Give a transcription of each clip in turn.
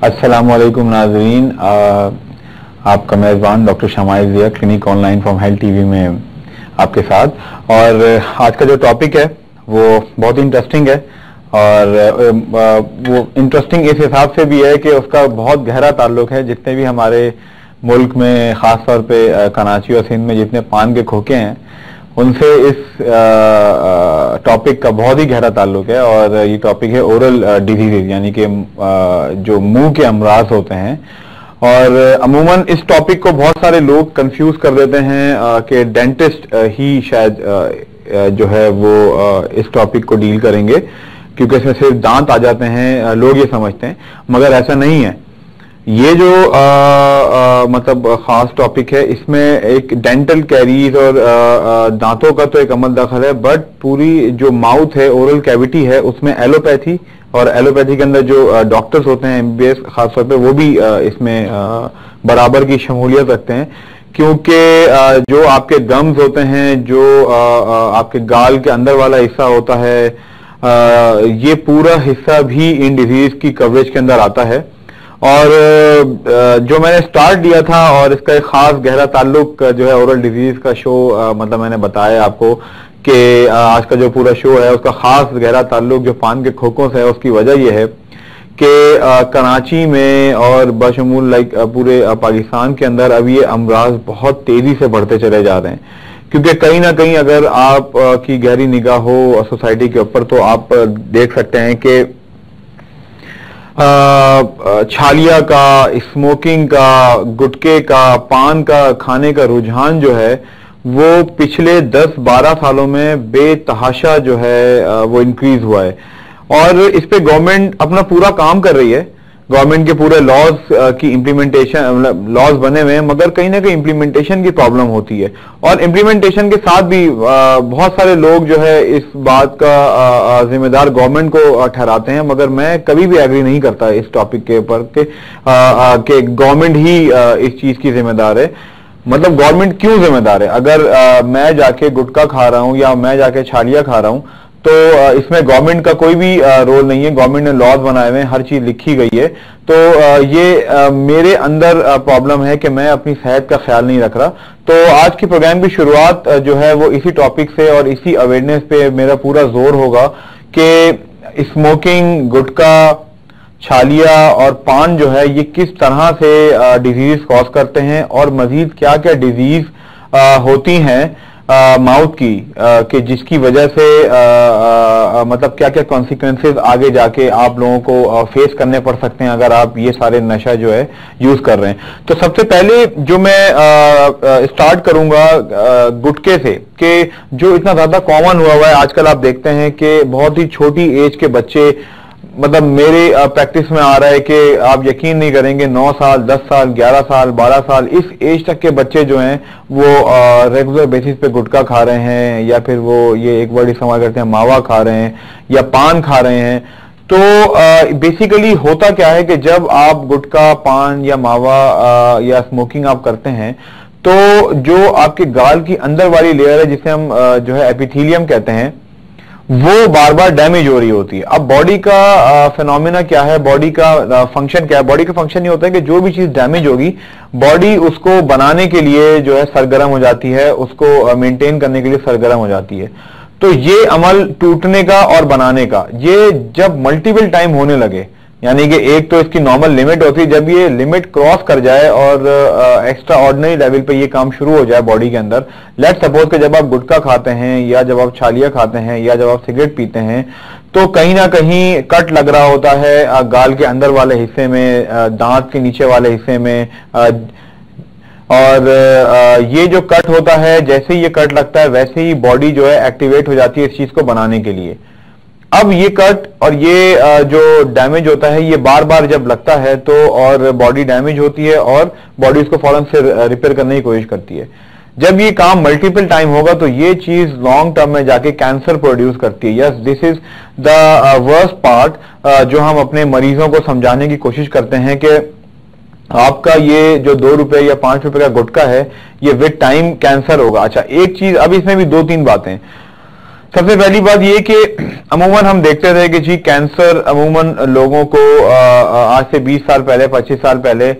अस्सलामुअलैकुम नाज़रीन, आपका मेज़बान doctor Shamail Zia clinic online from health TV में आपके साथ। और आज का जो टॉपिक है वो बहुत इंटरेस्टिंग है और वो इंटरेस्टिंग इस हिसाब से भी है कि उसका बहुत गहरा ताल्लुक है। जितने भी हमारे मुल्क में ख़ास तौर पे कराची और सिंध में जितने पान के खोखे हैं उनसे इस टॉपिक का बहुत ही गहरा ताल्लुक है। और ये टॉपिक है ओरल डिजीज, यानी कि जो मुंह के अमराज होते हैं। और अमूमन इस टॉपिक को बहुत सारे लोग कंफ्यूज कर देते हैं कि डेंटिस्ट ही शायद जो है वो इस टॉपिक को डील करेंगे, क्योंकि इसमें सिर्फ दांत आ जाते हैं, लोग ये समझते हैं, मगर ऐसा नहीं है। ये जो मतलब खास टॉपिक है, इसमें एक डेंटल कैरीज और दांतों का तो एक अमल दखल है, बट पूरी जो माउथ है, ओरल कैविटी है, उसमें एलोपैथी और एलोपैथी के अंदर जो डॉक्टर्स होते हैं एमबीबीएस खास तौर पे, वो भी इसमें बराबर की शमूलियत रखते हैं। क्योंकि जो आपके गम्स होते हैं, जो आपके गाल के अंदर वाला हिस्सा होता है, ये पूरा हिस्सा भी इन डिजीज की कवरेज के अंदर आता है। और जो मैंने स्टार्ट दिया था और इसका एक खास गहरा ताल्लुक जो है ओरल डिजीज का शो, मतलब मैंने बताया आपको कि आज का जो पूरा शो है उसका खास गहरा ताल्लुक जो पान के खोखों से है। उसकी वजह यह है कि कराची में और बशमूल पूरे पाकिस्तान के अंदर अब ये अमराज बहुत तेजी से बढ़ते चले जा रहे हैं। क्योंकि कहीं ना कहीं अगर आप की गहरी निगाह हो सोसाइटी के ऊपर तो आप देख सकते हैं कि छालिया का, स्मोकिंग का, गुटखे का, पान का खाने का रुझान जो है वो पिछले 10-12 सालों में बेतहाशा जो है वो इंक्रीज हुआ है। और इस पे गवर्नमेंट अपना पूरा काम कर रही है। गवर्नमेंट के पूरे लॉज की इम्प्लीमेंटेशन, लॉज बने हुए हैं, मगर कहीं ना कहीं इम्प्लीमेंटेशन की प्रॉब्लम होती है। और इम्प्लीमेंटेशन के साथ भी बहुत सारे लोग जो है इस बात का जिम्मेदार गवर्नमेंट को ठहराते हैं, मगर मैं कभी भी एग्री नहीं करता इस टॉपिक के ऊपर कि गवर्नमेंट ही इस चीज की जिम्मेदार है। मतलब गवर्नमेंट क्यों जिम्मेदार है? अगर मैं जाके गुटखा खा रहा हूं या मैं जाके छालिया खा रहा हूं तो इसमें गवर्नमेंट का कोई भी रोल नहीं है। गवर्नमेंट ने लॉज बनाए हुए हैं, हर चीज लिखी गई है। तो ये मेरे अंदर प्रॉब्लम है कि मैं अपनी सेहत का ख्याल नहीं रख रहा। तो आज की प्रोग्राम की शुरुआत जो है वो इसी टॉपिक से और इसी अवेयरनेस पे मेरा पूरा जोर होगा कि स्मोकिंग, गुटखा, छालिया और पान जो है ये किस तरह से डिजीज कॉज करते हैं और मजीद क्या क्या डिजीज होती हैं माउथ की, कि जिसकी वजह से मतलब क्या क्या कॉन्सिक्वेंसेस आगे जाके आप लोगों को फेस करने पड़ सकते हैं अगर आप ये सारे नशा जो है यूज कर रहे हैं। तो सबसे पहले जो मैं स्टार्ट करूंगा गुटखे से, कि जो इतना ज्यादा कॉमन हुआ है आजकल। आप देखते हैं कि बहुत ही छोटी एज के बच्चे, मतलब मेरे प्रैक्टिस में आ रहा है कि आप यकीन नहीं करेंगे, 9 साल, 10 साल, 11 साल, 12 साल, इस एज तक के बच्चे जो हैं वो रेगुलर बेसिस पे गुटखा खा रहे हैं, या फिर वो ये एक वर्ड इस्तेमाल करते हैं मावा खा रहे हैं या पान खा रहे हैं। तो बेसिकली होता क्या है कि जब आप गुटखा, पान या मावा या स्मोकिंग आप करते हैं तो जो आपके गाल की अंदर वाली लेयर है, जिसे हम जो है एपिथेलियम कहते हैं, वो बार बार डैमेज हो रही होती है। अब बॉडी का फिनोमिना क्या है, बॉडी का फंक्शन क्या है? बॉडी का फंक्शन ये होता है कि जो भी चीज डैमेज होगी बॉडी उसको बनाने के लिए जो है सरगर्म हो जाती है, उसको मेंटेन करने के लिए सरगर्म हो जाती है। तो ये अमल टूटने का और बनाने का, ये जब मल्टीपल टाइम होने लगे, यानी कि एक तो इसकी नॉर्मल लिमिट होती है, जब ये लिमिट क्रॉस कर जाए और एक्स्ट्रा ऑर्डिनरी लेवल पे ये काम शुरू हो जाए बॉडी के अंदर। लेट्स सपोज कि जब आप गुटखा खाते हैं या जब आप छालिया खाते हैं या जब आप सिगरेट पीते हैं तो कहीं ना कहीं कट लग रहा होता है गाल के अंदर वाले हिस्से में, दांत के नीचे वाले हिस्से में। और ये जो कट होता है, जैसे ही ये कट लगता है वैसे ही बॉडी जो है एक्टिवेट हो जाती है इस चीज को बनाने के लिए। अब ये कट और ये जो डैमेज होता है ये बार बार जब लगता है तो और बॉडी डैमेज होती है और बॉडी इसको फौरन से रिपेयर करने की कोशिश करती है। जब ये काम मल्टीपल टाइम होगा तो ये चीज लॉन्ग टर्म में जाके कैंसर प्रोड्यूस करती है। Yes, this is the worst part जो हम अपने मरीजों को समझाने की कोशिश करते हैं कि आपका ये जो 2 रुपए या 5 रुपए का गुटखा है ये विद टाइम कैंसर होगा। अच्छा, एक चीज, अब इसमें भी 2-3 बातें। सबसे पहली बात ये कि अमूमन हम देखते थे कि जी कैंसर अमूमन लोगों को आज से 20 साल पहले 25 साल पहले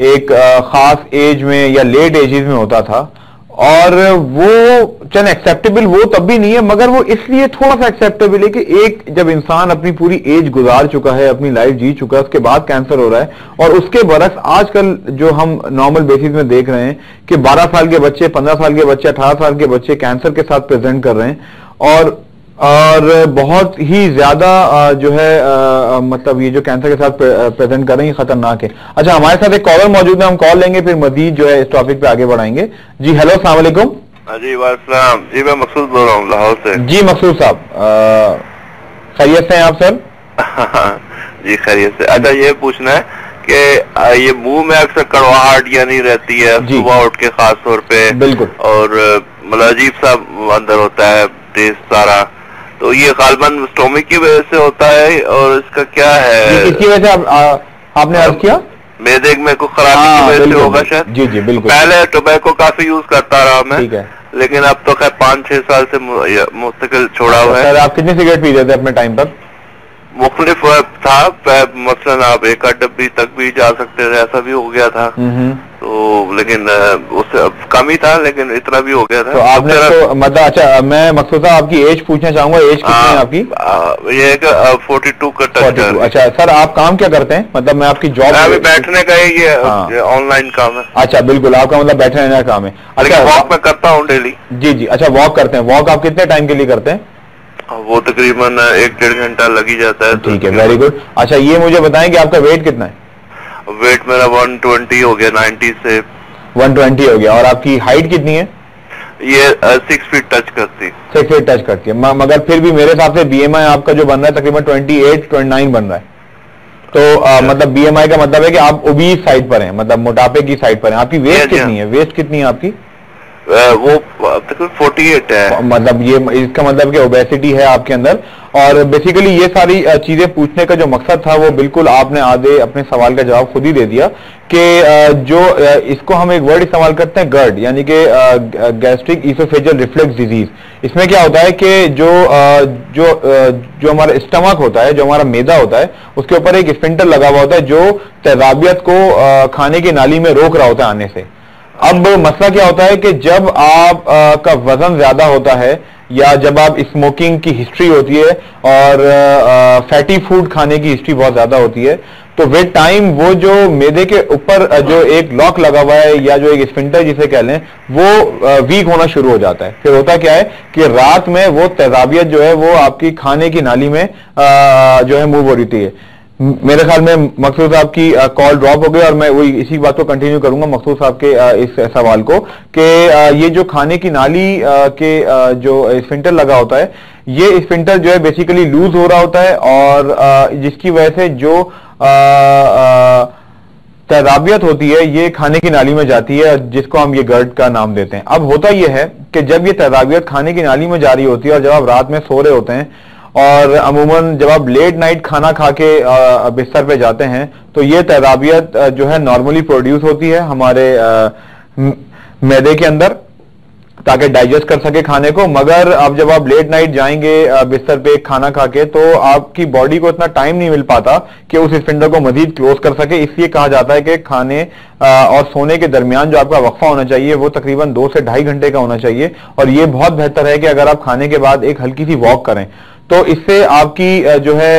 एक खास एज में या लेट एजेस में होता था, और वो चल एक्सेप्टेबल वो तब भी नहीं है, मगर वो इसलिए थोड़ा सा एक्सेप्टेबल है कि एक जब इंसान अपनी पूरी एज गुजार चुका है, अपनी लाइफ जी चुका है, उसके बाद कैंसर हो रहा है, और उसके बरक्स आजकल जो हम नॉर्मल बेसिस में देख रहे हैं कि 12 साल के बच्चे, 15 साल के बच्चे, 18 साल के बच्चे कैंसर के साथ प्रेजेंट कर रहे हैं, और बहुत ही ज्यादा जो है मतलब ये जो कैंसर के साथ प्रेजेंट कर रहे हैं खतरनाक है। अच्छा, हमारे साथ एक कॉलर मौजूद है, हम कॉल लेंगे फिर मजीद जो है इस टॉपिक पे आगे बढ़ाएंगे। जी हेलो, अस्सलाम वालेकुम। जी वालेकुम। जी मैं मकसूद बोल रहा हूँ लाहौर से। जी मकसूद साहब, खैरियत से हैं आप सर? जी खैरियत से। अच्छा, ये पूछना है कि ये मुंह में अक्सर कड़वाहट यानी रहती है सुबह उठ के खास तौर पे, बिल्कुल, और मतलब अजीब सा अंदर होता है तेज सारा, तो ये गालबन स्टोमिक की वजह से होता है और इसका क्या है? किसकी वजह से आपने अर्ज किया? मेदे में को खराबी की वजह से होगा शायद। जी जी बिल्कुल। पहले टोबैको काफी यूज करता रहा मैं, ठीक है, लेकिन अब तो खैर 5-6 साल से मुस्तकिल छोड़ा हुआ है। सर आप कितने सिगरेट पी रहे थे अपने टाइम पर? मुख्तलिफ था, मसलन आप 1 डब्बी तक भी जा सकते थे, ऐसा भी हो गया था, तो लेकिन उससे कम ही था, लेकिन इतना भी हो गया था। तो आपने तो मतलब, अच्छा मैं मकसूद साहब आपकी एज पूछना चाहूंगा, एज कितनी है आपकी? ये 42 का टच। 42। अच्छा सर, आप काम क्या करते हैं? मतलब मैं आपकी जॉब अभी बैठने का ये ऑनलाइन काम है। अच्छा बिल्कुल, आपका मतलब बैठने रहने का काम है। अच्छा, वॉक मैं करता हूँ डेली। जी जी, अच्छा वॉक करते हैं। वॉक आप कितने टाइम के लिए करते हैं? वो तकरीबन 1-1.5 घंटा लग ही जाता है। ठीक है, वेरी गुड। अच्छा ये मुझे बताएं कि आपका वेट कितना है? वेट मेरा 120 हो गया, 90 से 120 हो गया। और आपकी हाइट कितनी है? ये 6 फीट टच करती है। 6 फीट टच करती है, मगर फिर भी मेरे हिसाब से बीएमआई आपका जो बन रहा है तकरीबन 28-29 बन रहा है, तो मतलब बीएमआई का मतलब है कि आप ओबीस साइड पर हैं, मतलब मोटापे की साइड पर हैं। आपकी वेस्ट कितनी है? वेस्ट कितनी है आपकी? वो 48 है। मतलब ये इसका मतलब कि ओबेसिटी है आपके अंदर। और बेसिकली ये सारी चीजें पूछने का जो मकसद था वो बिल्कुल आपने आधे अपने सवाल का जवाब खुद ही दे दिया कि जो इसको हम एक वर्ड इस्तेमाल करते हैं गर्ड, यानी कि गैस्ट्रिक ईसोफेजियल रिफ्लेक्स डिजीज। इसमें क्या होता है कि जो हमारा स्टमक होता है, जो हमारा मैदा होता है, उसके ऊपर एक स्फिंक्टर लगा हुआ होता है जो तेजाबियत को खाने की नाली में रोक रहा होता है आने से। अब मसला क्या होता है कि जब आप का वजन ज्यादा होता है या जब आप स्मोकिंग की हिस्ट्री होती है और फैटी फूड खाने की हिस्ट्री बहुत ज्यादा होती है, तो विद टाइम वो जो मैदे के ऊपर जो एक लॉक लगा हुआ है या जो एक स्फिंक्टर जिसे कह लें, वो वीक होना शुरू हो जाता है। फिर होता क्या है कि रात में वो तेजाबियत जो है वो आपकी खाने की नाली में जो है मूव हो रही है। मेरे ख्याल में मकसूद साहब की कॉल ड्रॉप हो गई और मैं वही इसी बात को कंटिन्यू करूंगा मकसूद साहब के इस सवाल को कि ये जो खाने की नाली के जो स्फिंक्टर लगा होता है, ये स्फिंक्टर जो है बेसिकली लूज हो रहा होता है और जिसकी वजह से जो तेजाबियत होती है ये खाने की नाली में जाती है, जिसको हम ये गर्ड का नाम देते हैं। अब होता यह है कि जब ये तेजाबियत खाने की नाली में जा रही होती है और जब आप रात में सो रहे होते हैं और अमूमन जब आप लेट नाइट खाना खा के बिस्तर पे जाते हैं, तो ये तेजाबियत जो है नॉर्मली प्रोड्यूस होती है हमारे मैदे के अंदर ताकि डाइजेस्ट कर सके खाने को। मगर अब जब आप लेट नाइट जाएंगे बिस्तर पे खाना खा के, तो आपकी बॉडी को इतना टाइम नहीं मिल पाता कि उस स्फिंक्टर को मजीद क्लोज कर सके। इसलिए कहा जाता है कि खाने और सोने के दरमियान जो आपका वक्फा होना चाहिए वो तकरीबन 2 से 2.5 घंटे का होना चाहिए। और ये बहुत बेहतर है कि अगर आप खाने के बाद एक हल्की सी वॉक करें तो इससे आपकी जो है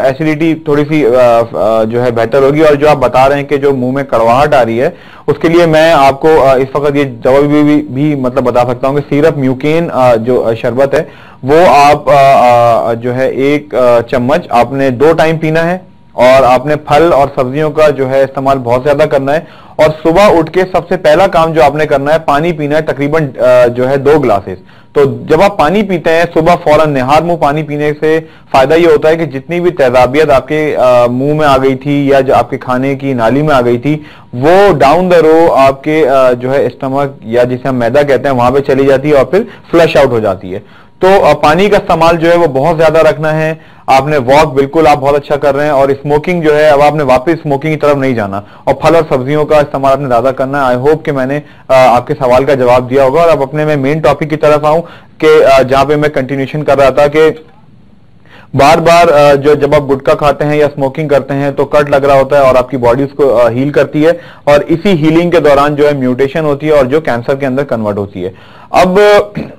एसिडिटी थोड़ी सी जो है बेहतर होगी। और जो आप बता रहे हैं कि जो मुंह में कड़वाहट आ रही है, उसके लिए मैं आपको इस वक्त ये दवा भी मतलब बता सकता हूं कि सिरप म्यूकेन जो शरबत है वो आप जो है 1 चम्मच आपने 2 टाइम पीना है। और आपने फल और सब्जियों का जो है इस्तेमाल बहुत ज्यादा करना है। और सुबह उठ के सबसे पहला काम जो आपने करना है, पानी पीना है, तकरीबन जो है 2 ग्लासेस। तो जब आप पानी पीते हैं सुबह फौरन निहार मुंह पानी पीने से फायदा ये होता है कि जितनी भी तेजाबियत आपके मुंह में आ गई थी या जो आपके खाने की नाली में आ गई थी, वो डाउन द रो आपके जो है स्टमक या जिसे हम मैदा कहते हैं वहां पे चली जाती है और फिर फ्लश आउट हो जाती है। तो पानी का इस्तेमाल जो है वो बहुत ज्यादा रखना है। आपने वॉक बिल्कुल आप बहुत अच्छा कर रहे हैं, और स्मोकिंग जो है अब आपने वापस स्मोकिंग की तरफ नहीं जाना, और फल और सब्जियों का इस्तेमाल आपने ज्यादा करना है। आई होप कि मैंने आपके सवाल का जवाब दिया होगा। और अब अपने मैं मेन टॉपिक की तरफ आऊं कि जहां पे मैं कंटिन्यूशन कर रहा था कि बार बार जो जब आप गुटखा खाते हैं या स्मोकिंग करते हैं तो कट लग रहा होता है और आपकी बॉडी उसको हील करती है, और इसी हीलिंग के दौरान जो है म्यूटेशन होती है और जो कैंसर के अंदर कन्वर्ट होती है। अब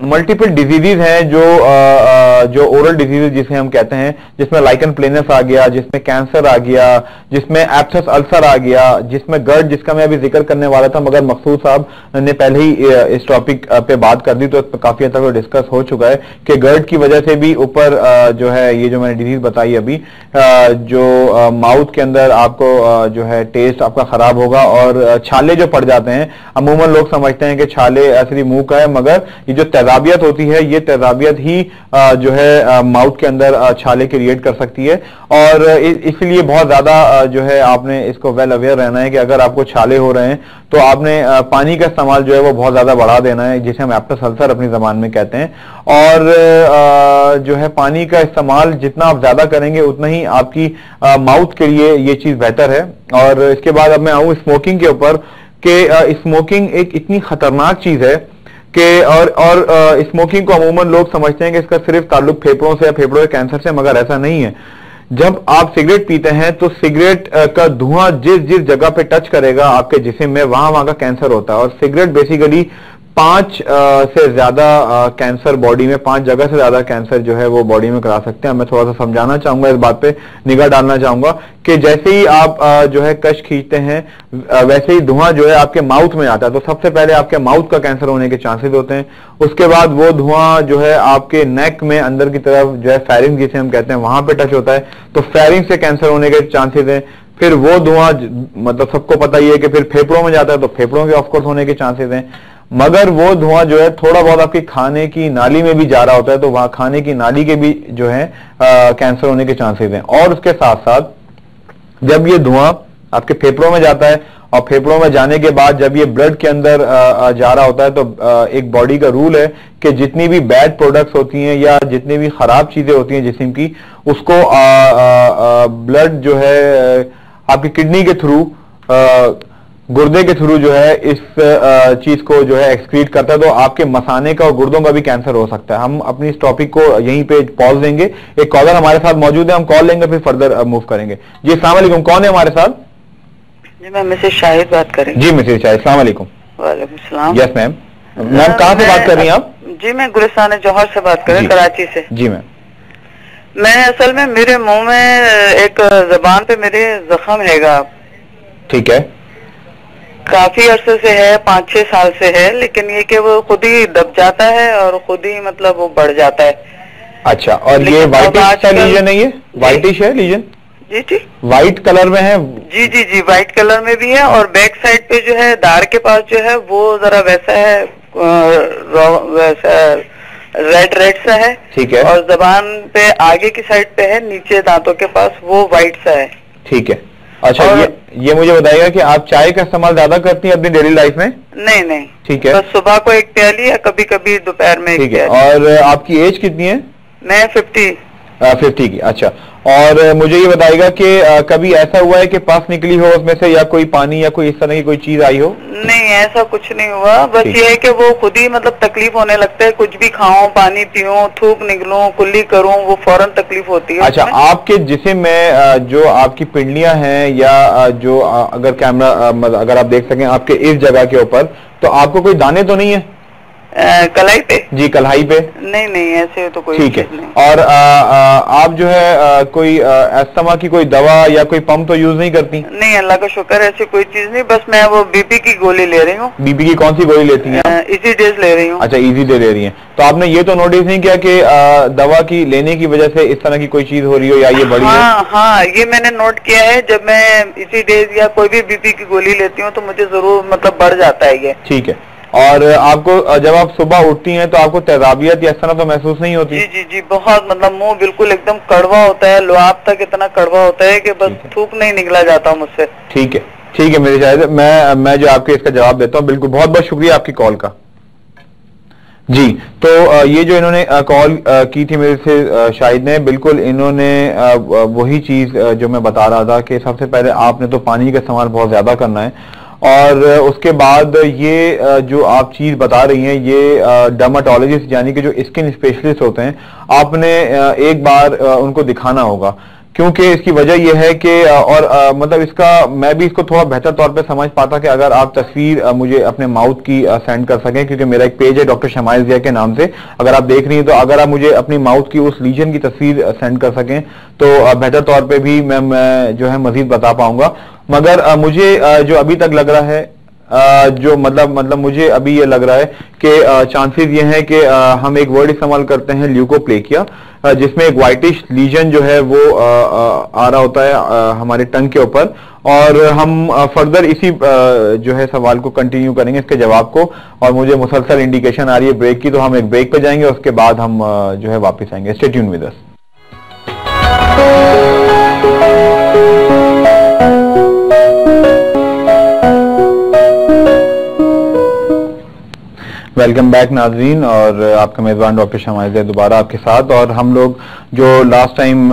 मल्टीपल डिजीजेज हैं जो ओरल डिजीजेज जिसे हम कहते हैं, जिसमें लाइकन प्लेनस आ गया, जिसमें कैंसर आ गया, जिसमें एब्सेस अल्सर आ गया, जिसमें गर्ड, जिसका मैं अभी जिक्र करने वाला था मगर मकसूद साहब ने पहले ही इस टॉपिक पे बात कर दी, तो काफी हद तक डिस्कस हो चुका है कि गर्ड की वजह से भी ऊपर जो है ये जो मैंने डिजीज बताई अभी, जो माउथ के अंदर आपको जो है टेस्ट आपका खराब होगा, और छाले जो पड़ जाते हैं, अमूमन लोग समझते हैं कि छाले सिर्फ मुंह का है, मगर ये जो तेजाबियत होती है ये तेजाबियत ही जो है माउथ के अंदर छाले क्रिएट कर सकती है। और इसलिए बहुत ज्यादा जो है आपने इसको वेल अवेयर रहना है कि अगर आपको छाले हो रहे हैं तो आपने पानी का इस्तेमाल जो है वो बहुत ज्यादा बढ़ा देना है, जिसे हम एब्सेस अल्सर अपनी जबान में कहते हैं। और जो है पानी का इस्तेमाल जितना आप ज्यादा करेंगे उतना ही आपकी माउथ के लिए ये चीज बेहतर है। और इसके बाद अब मैं आऊं स्मोकिंग के ऊपर कि स्मोकिंग एक इतनी खतरनाक चीज है कि और स्मोकिंग को अमूमन लोग समझते हैं कि इसका सिर्फ ताल्लुक फेफड़ों से या फेफड़ों के कैंसर से, मगर ऐसा नहीं है। जब आप सिगरेट पीते हैं तो सिगरेट का धुआं जिस जिस जगह पे टच करेगा आपके जिस्म में वहां का कैंसर होता है। और सिगरेट बेसिकली 5 से ज्यादा कैंसर बॉडी में, 5 जगह से ज्यादा कैंसर जो है वो बॉडी में करा सकते हैं। मैं थोड़ा सा समझाना चाहूंगा, इस बात पे निगाह डालना चाहूंगा कि जैसे ही आप जो है कश खींचते हैं वैसे ही धुआं जो है आपके माउथ में आता है, तो सबसे पहले आपके माउथ का कैंसर होने के चांसेस होते हैं। उसके बाद वो धुआं जो है आपके नेक में अंदर की तरफ जो है फेरिंग जिसे हम कहते हैं वहां पे टच होता है, तो फेरिंग से कैंसर होने के चांसेस हैं। फिर वो धुआं मतलब सबको पता ही है कि फिर फेफड़ों में जाता है, तो फेफड़ों के ऑफकोर्स होने के चांसेस हैं। मगर वो धुआं जो है थोड़ा बहुत आपकी खाने की नाली में भी जा रहा होता है, तो वहां खाने की नाली के भी जो है कैंसर होने के चांसेस हैं। और उसके साथ साथ जब ये धुआं आपके फेफड़ों में जाता है और फेफड़ों में जाने के बाद जब ये ब्लड के अंदर जा रहा होता है, तो एक बॉडी का रूल है कि जितनी भी बैड प्रोडक्ट्स होती हैं या जितनी भी खराब चीजें होती हैं जिस्म की, उसको ब्लड जो है आपकी किडनी के थ्रू, गुर्दे के थ्रू जो है इस चीज को जो है एक्सक्रीट करता है, तो आपके मसाने का और गुर्दों का भी कैंसर हो सकता है। हम अपनी इस टॉपिक को यहीं पे पॉज देंगे। एक कॉलर हमारे साथ मौजूद है, हम कॉल लेंगे फिर फर्दर मूव करेंगे। जी अस्सलाम वालेकुम, कौन है हमारे साथ? जी मैं मिसेज शाहिद बात कर रही हूँ। जी मिसेज शाहिद, अस्सलाम वालेकुम। वालेकुम सलाम। Yes ma'am. मैम कहाँ से बात कर रही हैं आप? जी मैं गुलिस्तान जौहर से बात कर रही हूँ, कराची से। जी मैम। मैं असल में मेरे मुंह में एक जबान पे मेरे जख्म हैगा। ठीक है। काफी अरसे से है, 5-6 साल से है, लेकिन ये कि वो खुद ही दब जाता है और खुद ही मतलब वो बढ़ जाता है। अच्छा, और ये व्हाइटिश सा लीजन है? ये व्हाइटिश है लीजन? जी जी व्हाइट कलर में है? जी जी जी व्हाइट कलर में भी है, और बैक साइड पे जो है दाढ़ के पास जो है वो जरा वैसा है, वैसा रेड सा है। ठीक है। और जबान पे आगे की साइड पे है, नीचे दांतों के पास वो व्हाइट सा है। ठीक है। अच्छा, ये मुझे बताइएगा कि आप चाय का इस्तेमाल ज्यादा करती हैं अपनी डेली लाइफ में? नहीं नहीं। ठीक है। बस सुबह को एक प्याली या कभी कभी दोपहर में एक प्याली। और आपकी एज कितनी है? मैं 50 की। अच्छा, और मुझे ये बताइएगा कि कभी ऐसा हुआ है कि पास निकली हो उसमें से, या कोई पानी या कोई इस तरह की कोई चीज आई हो? नहीं, ऐसा कुछ नहीं हुआ। बस ये है कि वो खुद ही मतलब तकलीफ होने लगता है, कुछ भी खाऊं, पानी पीऊं, थूक निकलूं, कुल्ली करूं, वो फौरन तकलीफ होती है। अच्छा, आपके जिस्म में जो आपकी पिंडलियां हैं या जो अगर कैमरा अगर आप देख सकें आपके इस जगह के ऊपर, तो आपको कोई दाने तो नहीं है? कलाई पे? जी कलाई पे। नहीं नहीं, ऐसे तो कोई ठीक है। नहीं। और आप जो है कोई अस्थमा की कोई दवा या कोई पंप तो यूज नहीं करती? नहीं, अल्लाह का शुक्र, ऐसी कोई चीज नहीं। बस मैं वो बीपी की गोली ले रही हूँ। बीपी की कौन सी गोली लेती हैं? इजी डेज ले रही हूँ। अच्छा, इजी डे ले रही हैं। तो आपने ये तो नोटिस नहीं किया कि दवा की लेने की वजह से इस तरह की कोई चीज हो रही हो या ये बढ़ी है? हाँ, ये मैंने नोट किया है। जब मैं इसी डेज या कोई भी बीपी की गोली लेती हूँ तो मुझे जरूर मतलब बढ़ जाता है ये। ठीक है। और आपको जब आप सुबह उठती हैं तो आपको तेजाबियत या इस तरह तो महसूस नहीं होती? जी जी जी, बहुत मतलब मुंह बिल्कुल एकदम कड़वा होता है, लुआब तक इतना कड़वा होता है कि बस थूक नहीं निकला जाता मुझसे। ठीक है मेरे शायद मैं जो आपके इसका जवाब देता हूँ। बिल्कुल, बहुत बहुत शुक्रिया आपकी कॉल का। जी, तो ये जो इन्होंने कॉल की थी मेरे से शाहिद ने, बिल्कुल इन्होंने वही चीज जो मैं बता रहा था कि सबसे पहले आपने तो पानी का इस्तेमाल बहुत ज्यादा करना है, और उसके बाद ये जो आप चीज बता रही हैं, ये डर्माटोलॉजिस्ट यानी कि जो स्किन स्पेशलिस्ट होते हैं, आपने एक बार उनको दिखाना होगा, क्योंकि इसकी वजह यह है कि और मतलब इसका मैं भी इसको थोड़ा बेहतर तौर पे समझ पाता कि अगर आप तस्वीर मुझे अपने माउथ की सेंड कर सकें, क्योंकि मेरा एक पेज है डॉक्टर शमाइल जिया के नाम से, अगर आप देख रही हैं तो अगर आप मुझे अपनी माउथ की उस लीजन की तस्वीर सेंड कर सकें तो बेहतर तौर पे भी मैं जो है मजीद बता पाऊंगा। मगर मुझे जो अभी तक लग रहा है, जो मतलब मुझे अभी ये लग रहा है कि चांसेस ये हैं कि हम एक वर्ड इस्तेमाल करते हैं ल्यूकोप्लेकिया, जिसमें एक व्हाइटिश लीजन जो है वो आ रहा होता है हमारे टंग के ऊपर, और हम फर्दर इसी जो है सवाल को कंटिन्यू करेंगे, इसके जवाब को, और मुझे मुसलसल इंडिकेशन आ रही है ब्रेक की, तो हम एक ब्रेक पे जाएंगे, उसके बाद हम जो है वापस आएंगे। Stay tune with us. Welcome back नाजरीन, और आपका मेज़बान डॉक्टर शमाइल दोबारा आपके साथ। और हम लोग जो लास्ट टाइम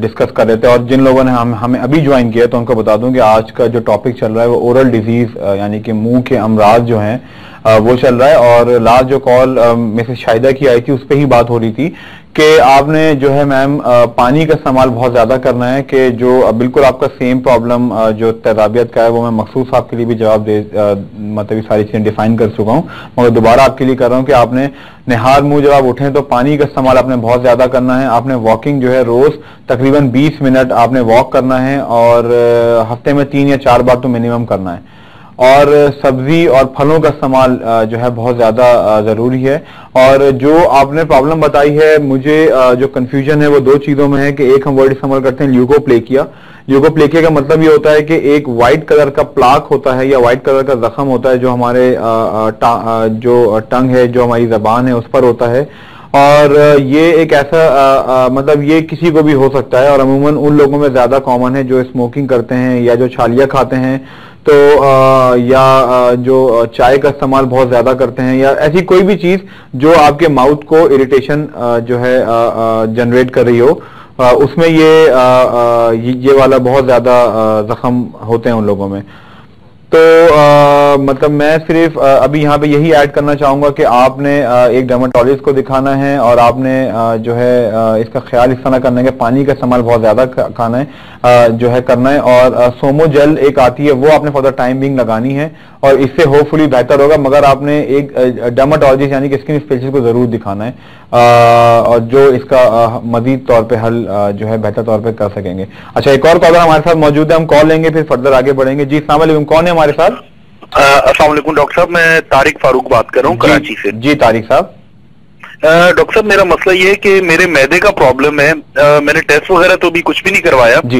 डिस्कस कर रहे थे, और जिन लोगों ने हमें अभी ज्वाइन किया, तो उनको बता दूं कि आज का जो टॉपिक चल रहा है वो ओरल डिजीज यानी कि मुंह के अमराज जो हैं वो चल रहा है। और लास्ट जो कॉल मिसेस शाहिदा की आई थी उस पर ही बात हो रही थी कि आपने जो है मैम पानी का इस्तेमाल बहुत ज्यादा करना है, कि जो बिल्कुल आपका सेम प्रॉब्लम जो तेजाबियत का है वो मैं मखसूस आपके लिए भी जवाब दे मतलब ये सारी चीजें डिफाइन कर चुका हूँ, मगर दोबारा आपके लिए कर रहा हूँ कि आपने निहार मुंह जब आप उठें तो पानी का इस्तेमाल आपने बहुत ज्यादा करना है। आपने वॉकिंग जो है रोज तकरीबन 20 मिनट आपने वॉक करना है, और हफ्ते में 3 या 4 बार तो मिनिमम करना है, और सब्जी और फलों का इस्तेमाल जो है बहुत ज्यादा जरूरी है। और जो आपने प्रॉब्लम बताई है, मुझे जो कंफ्यूजन है वो 2 चीजों में है कि एक हम वर्ड इस्तेमाल करते हैं ल्यूकोप्लेकिया। ल्यूकोप्लेकिया का मतलब ये होता है कि एक व्हाइट कलर का प्लाक होता है या व्हाइट कलर का जख्म होता है जो हमारे जो टंग है, जो हमारी जबान है उस पर होता है, और ये एक ऐसा मतलब ये किसी को भी हो सकता है, और अमूमन उन लोगों में ज्यादा कॉमन है जो स्मोकिंग करते हैं या जो छालियाँ खाते हैं, तो या जो चाय का इस्तेमाल बहुत ज्यादा करते हैं, या ऐसी कोई भी चीज जो आपके माउथ को इरिटेशन जो है जनरेट कर रही हो, उसमें ये वाला बहुत ज्यादा जख्म होते हैं उन लोगों में। तो मतलब मैं सिर्फ अभी यहाँ पे यही ऐड करना चाहूंगा कि आपने एक डर्माटोलॉजिस्ट को दिखाना है, और आपने जो है इसका ख्याल इस तरह करना है कि पानी का इस्तेमाल बहुत ज्यादा खाना है जो है करना है, और सोमो जेल एक आती है वो आपने फॉर द टाइम बिंग लगानी है, और इससे होपफुली बेहतर होगा। मगर आपने एक डर्माटोलॉजिस्ट यानी कि स्किन स्पेशलिस्ट को जरूर दिखाना है, और जो इसका मजीद तौर पे हल जो है बेहतर तौर पे कर सकेंगे। अच्छा, एक और कॉलर हमारे साथ मौजूद है, हम कॉल लेंगे फिर फर्दर आगे बढ़ेंगे। जी अस्सलाम वालेकुम, कौन है हमारे साथ? अस्सलाम वालेकुम डॉक्टर साहब, मैं तारिक फारूक बात कर रहा हूँ कराची से। जी तारिक साहब। डॉक्टर साहब, मेरा मसला ये है कि मेरे मैदे का प्रॉब्लम है। मैंने टेस्ट वगैरह तो भी कुछ भी नहीं करवाया जी,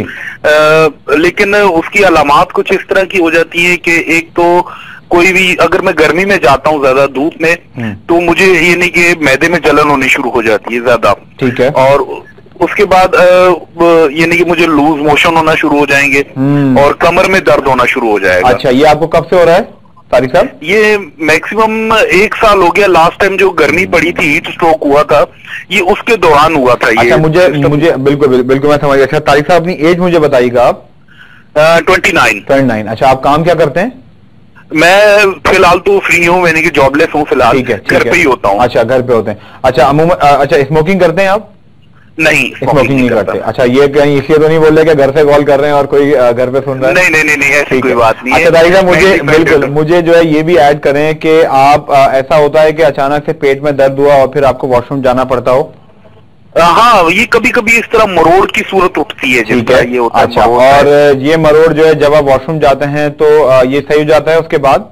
लेकिन उसकी अलामात कुछ इस तरह की हो जाती है कि एक तो कोई भी अगर मैं गर्मी में जाता हूँ ज्यादा धूप में, तो मुझे ये नहीं कि मैदे में जलन होनी शुरू हो जाती है ज्यादा, ठीक है, और उसके बाद ये नहीं कि मुझे लूज मोशन होना शुरू हो जाएंगे और कमर में दर्द होना शुरू हो जाएगा। अच्छा, ये आपको कब से हो रहा है तारिक साहब? ये मैक्सिमम 1 साल हो गया। लास्ट टाइम जो गर्मी पड़ी थी, हीट स्ट्रोक हुआ था, ये उसके दौरान हुआ था। ये अच्छा, मुझे बिल्कुल मैं समझ गया। अच्छा तारिक साहब, अपनी एज मुझे बताइएगा आप। 29। अच्छा, आप काम क्या करते हैं? मैं फिलहाल तो फ्री हूँ, मैंने कि जॉबलेस हूँ फिलहाल, ठीक है, घर पे ही होता हूँ। अच्छा, घर पे होते हैं। अच्छा, अमूमन अच्छा स्मोकिंग करते हैं आप? नहीं, स्मोकिंग नहीं करते। अच्छा, ये कहीं इसलिए तो नहीं बोल रहे कि घर से कॉल कर रहे हैं और कोई घर पे सुन रहा है? नहीं, ऐसी कोई बात नहीं। अच्छा तारिक साहब, मुझे जो है ये भी ऐड करें कि आप ऐसा होता है कि अचानक से पेट में दर्द हुआ और फिर आपको वॉशरूम जाना पड़ता हो? हाँ, ये कभी कभी इस तरह मरोड़ की सूरत उठती है, ठीक है, ये होता अच्छा, और ये मरोड़ जो है जब आप वॉशरूम जाते हैं तो ये सही हो जाता है उसके बाद?